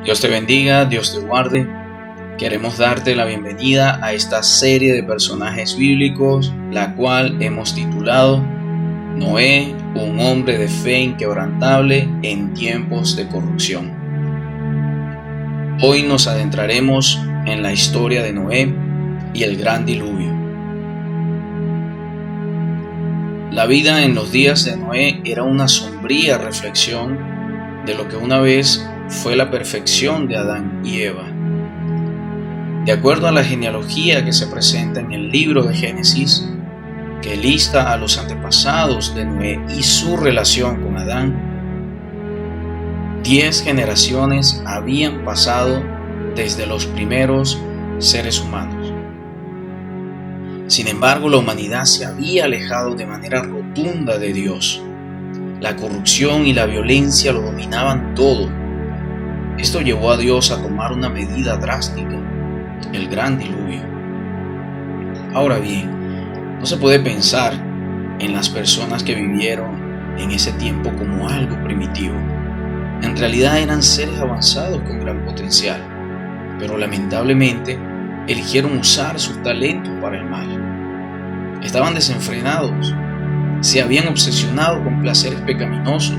Dios te bendiga, Dios te guarde. Queremos darte la bienvenida a esta serie de personajes bíblicos, la cual hemos titulado Noé, un hombre de fe inquebrantable en tiempos de corrupción. Hoy nos adentraremos en la historia de Noé y el gran diluvio. La vida en los días de Noé era una sombría reflexión de lo que una vez fue la perfección de Adán y Eva. De acuerdo a la genealogía que se presenta en el libro de Génesis, que lista a los antepasados de Noé y su relación con Adán, 10 generaciones habían pasado desde los primeros seres humanos. Sin embargo, la humanidad se había alejado de manera rotunda de Dios. La corrupción y la violencia lo dominaban todo. Esto llevó a Dios a tomar una medida drástica, el gran diluvio. Ahora bien, no se puede pensar en las personas que vivieron en ese tiempo como algo primitivo. En realidad eran seres avanzados con gran potencial, pero lamentablemente eligieron usar sus talentos para el mal. Estaban desenfrenados, se habían obsesionado con placeres pecaminosos.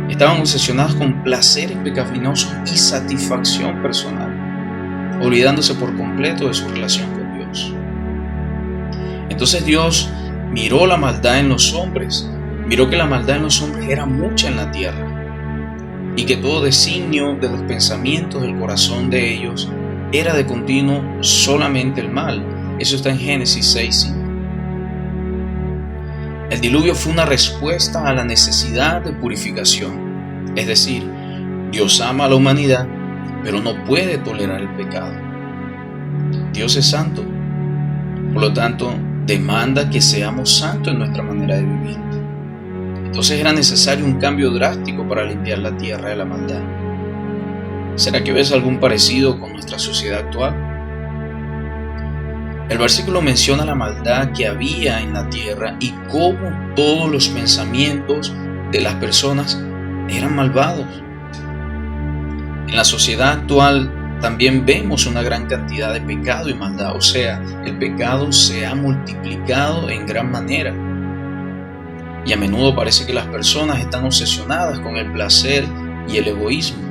Estaban obsesionados con placeres pecaminosos y satisfacción personal, olvidándose por completo de su relación con Dios. Entonces Dios miró la maldad en los hombres, miró que la maldad en los hombres era mucha en la tierra y que todo designio de los pensamientos del corazón de ellos era de continuo solamente el mal. Eso está en Génesis 6:5. El diluvio fue una respuesta a la necesidad de purificación. Es decir, Dios ama a la humanidad, pero no puede tolerar el pecado. Dios es santo, por lo tanto, demanda que seamos santos en nuestra manera de vivir. Entonces era necesario un cambio drástico para limpiar la tierra de la maldad. ¿Será que ves algún parecido con nuestra sociedad actual? El versículo menciona la maldad que había en la tierra y cómo todos los pensamientos de las personas eran malvados. En la sociedad actual también vemos una gran cantidad de pecado y maldad, o sea, el pecado se ha multiplicado en gran manera. Y a menudo parece que las personas están obsesionadas con el placer y el egoísmo.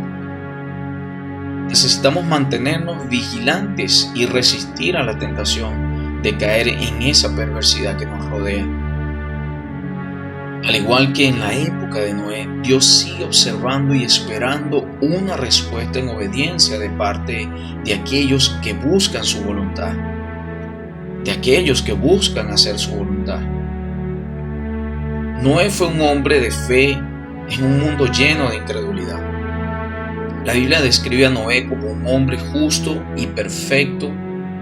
Necesitamos mantenernos vigilantes y resistir a la tentación de caer en esa perversidad que nos rodea. Al igual que en la época de Noé, Dios sigue observando y esperando una respuesta en obediencia de parte de aquellos que buscan su voluntad, de aquellos que buscan hacer su voluntad. Noé fue un hombre de fe en un mundo lleno de incredulidad. La Biblia describe a Noé como un hombre justo y perfecto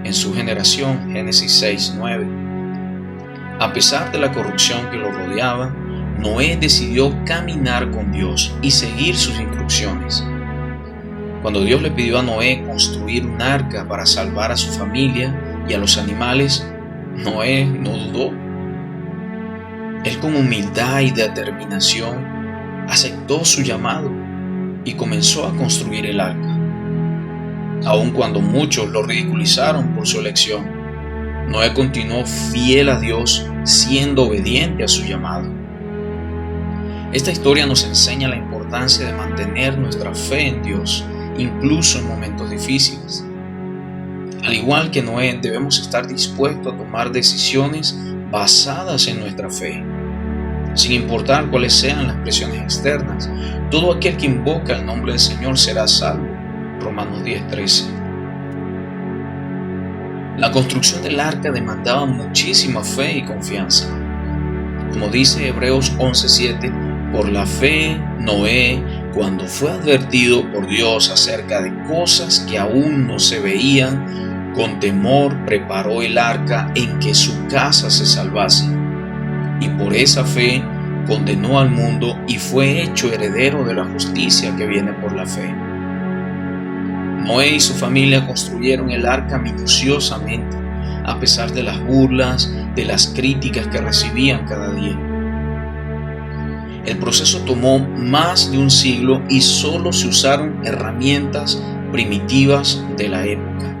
en su generación, Génesis 6:9. A pesar de la corrupción que lo rodeaba, Noé decidió caminar con Dios y seguir sus instrucciones. Cuando Dios le pidió a Noé construir un arca para salvar a su familia y a los animales, Noé no dudó. Él con humildad y determinación aceptó su llamado y comenzó a construir el arca. Aun cuando muchos lo ridiculizaron por su elección, Noé continuó fiel a Dios, siendo obediente a su llamado. Esta historia nos enseña la importancia de mantener nuestra fe en Dios, incluso en momentos difíciles. Al igual que Noé, debemos estar dispuestos a tomar decisiones basadas en nuestra fe, sin importar cuáles sean las presiones externas. Todo aquel que invoca el nombre del Señor será salvo. Romanos 10:13. La construcción del arca demandaba muchísima fe y confianza. Como dice Hebreos 11:7, por la fe, Noé, cuando fue advertido por Dios acerca de cosas que aún no se veían, con temor preparó el arca en que su casa se salvase. Y por esa fe condenó al mundo y fue hecho heredero de la justicia que viene por la fe. Noé y su familia construyeron el arca minuciosamente, a pesar de las burlas, de las críticas que recibían cada día. El proceso tomó más de un siglo y solo se usaron herramientas primitivas de la época.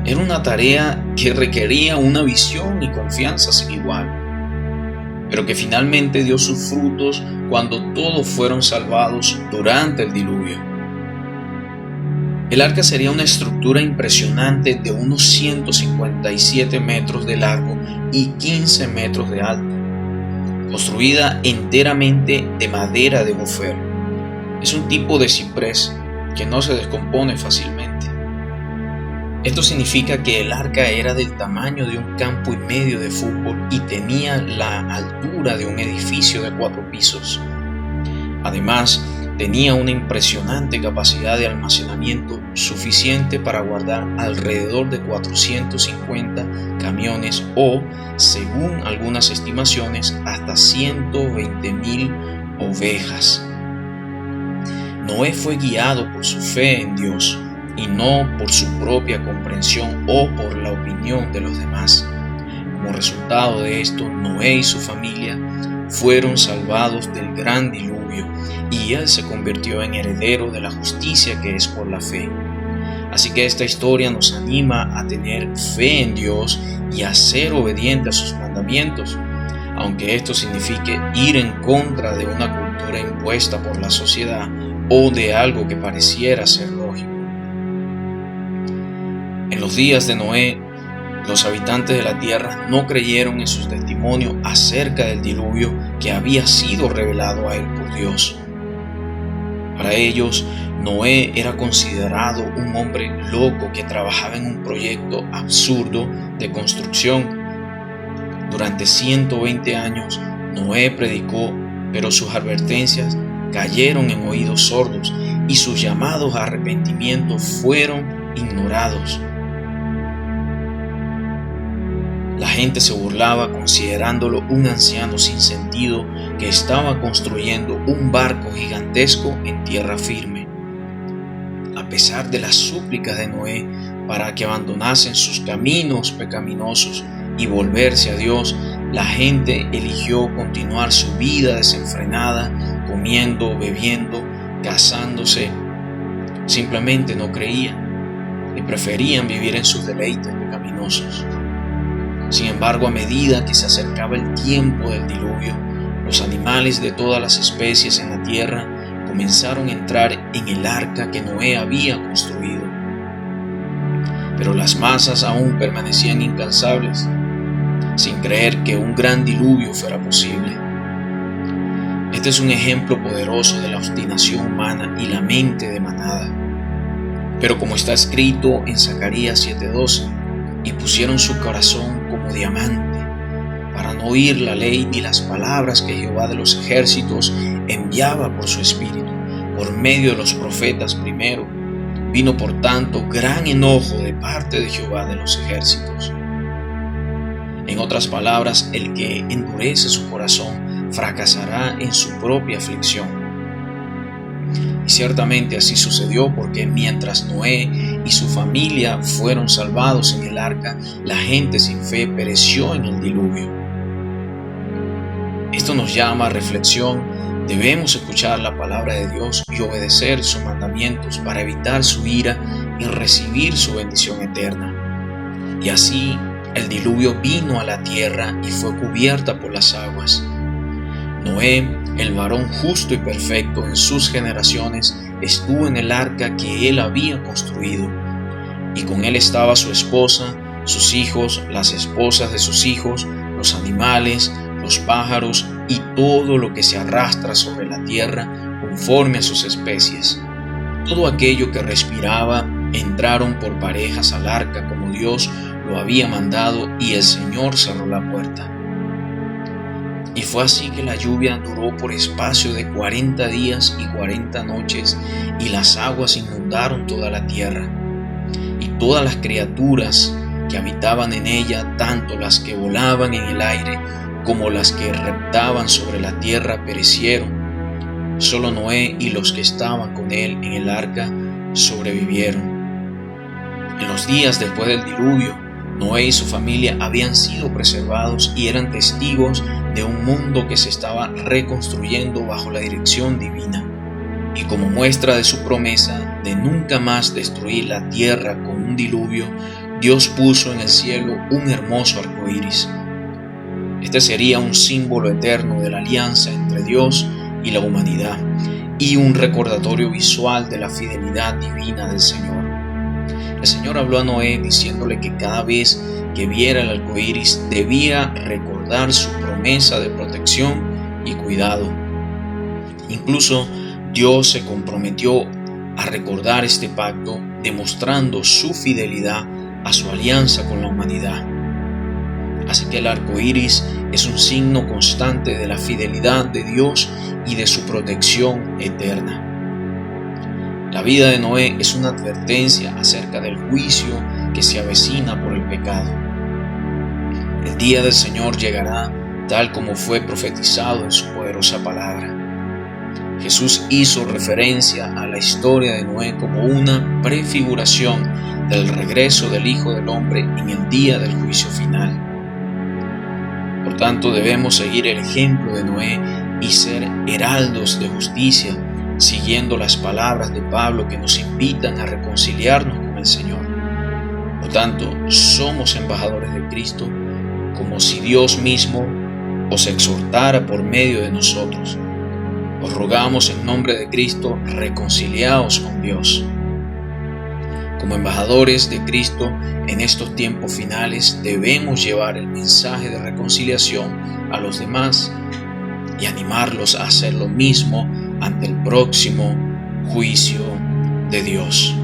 Era una tarea que requería una visión y confianza sin igual, pero que finalmente dio sus frutos cuando todos fueron salvados durante el diluvio. El arca sería una estructura impresionante de unos 157 metros de largo y 15 metros de alto, construida enteramente de madera de gofer. Es un tipo de ciprés que no se descompone fácilmente. Esto significa que el arca era del tamaño de un campo y medio de fútbol y tenía la altura de un edificio de 4 pisos. Además, tenía una impresionante capacidad de almacenamiento suficiente para guardar alrededor de 450 camiones o, según algunas estimaciones, hasta 120,000 ovejas. Noé fue guiado por su fe en Dios y no por su propia comprensión o por la opinión de los demás. Como resultado de esto, Noé y su familia fueron salvados del gran diluvio y él se convirtió en heredero de la justicia que es por la fe. Así que esta historia nos anima a tener fe en Dios y a ser obediente a sus mandamientos, aunque esto signifique ir en contra de una cultura impuesta por la sociedad o de algo que pareciera ser lógico. En los días de Noé, los habitantes de la tierra no creyeron en su testimonio acerca del diluvio que había sido revelado a él por Dios. Para ellos, Noé era considerado un hombre loco que trabajaba en un proyecto absurdo de construcción. Durante 120 años, Noé predicó, pero sus advertencias cayeron en oídos sordos y sus llamados a arrepentimiento fueron ignorados. La gente se burlaba considerándolo un anciano sin sentido que estaba construyendo un barco gigantesco en tierra firme. A pesar de las súplicas de Noé para que abandonasen sus caminos pecaminosos y volverse a Dios, la gente eligió continuar su vida desenfrenada, comiendo, bebiendo, casándose. Simplemente no creían y preferían vivir en sus deleites pecaminosos. Sin embargo, a medida que se acercaba el tiempo del diluvio, los animales de todas las especies en la tierra comenzaron a entrar en el arca que Noé había construido. Pero las masas aún permanecían incansables, sin creer que un gran diluvio fuera posible. Este es un ejemplo poderoso de la obstinación humana y la mente de manada. Pero como está escrito en Zacarías 7:12, y pusieron su corazón como diamante, para no oír la ley ni las palabras que Jehová de los ejércitos enviaba por su espíritu, por medio de los profetas primero. Vino por tanto gran enojo de parte de Jehová de los ejércitos. En otras palabras, el que endurece su corazón fracasará en su propia aflicción. Y ciertamente así sucedió, porque mientras Noé y su familia fueron salvados en el arca, la gente sin fe pereció en el diluvio. Esto nos llama a reflexión. Debemos escuchar la palabra de Dios y obedecer sus mandamientos para evitar su ira y recibir su bendición eterna. Y así el diluvio vino a la tierra y fue cubierta por las aguas. Noé, el varón justo y perfecto en sus generaciones, estuvo en el arca que él había construido, y con él estaba su esposa, sus hijos, las esposas de sus hijos, los animales, los pájaros y todo lo que se arrastra sobre la tierra conforme a sus especies. Todo aquello que respiraba entraron por parejas al arca como Dios lo había mandado, y el Señor cerró la puerta. Y fue así que la lluvia duró por espacio de 40 días y 40 noches, y las aguas inundaron toda la tierra. Y todas las criaturas que habitaban en ella, tanto las que volaban en el aire como las que reptaban sobre la tierra, perecieron. Solo Noé y los que estaban con él en el arca sobrevivieron. En los días después del diluvio, Noé y su familia habían sido preservados y eran testigos de un mundo que se estaba reconstruyendo bajo la dirección divina. Y como muestra de su promesa de nunca más destruir la tierra con un diluvio, Dios puso en el cielo un hermoso arco iris. Este sería un símbolo eterno de la alianza entre Dios y la humanidad y un recordatorio visual de la fidelidad divina del Señor. El Señor habló a Noé diciéndole que cada vez que viera el arco iris debía recordar su promesa de protección y cuidado. Incluso Dios se comprometió a recordar este pacto, demostrando su fidelidad a su alianza con la humanidad. Así que el arco iris es un signo constante de la fidelidad de Dios y de su protección eterna. La vida de Noé es una advertencia acerca del juicio que se avecina por el pecado. El día del Señor llegará tal como fue profetizado en su poderosa palabra. Jesús hizo referencia a la historia de Noé como una prefiguración del regreso del Hijo del Hombre en el día del juicio final. Por tanto, debemos seguir el ejemplo de Noé y ser heraldos de justicia, siguiendo las palabras de Pablo que nos invitan a reconciliarnos con el Señor. Por tanto, somos embajadores de Cristo, como si Dios mismo os exhortara por medio de nosotros. Os rogamos en nombre de Cristo, reconciliaos con Dios. Como embajadores de Cristo en estos tiempos finales, debemos llevar el mensaje de reconciliación a los demás y animarlos a hacer lo mismo ante el próximo juicio de Dios.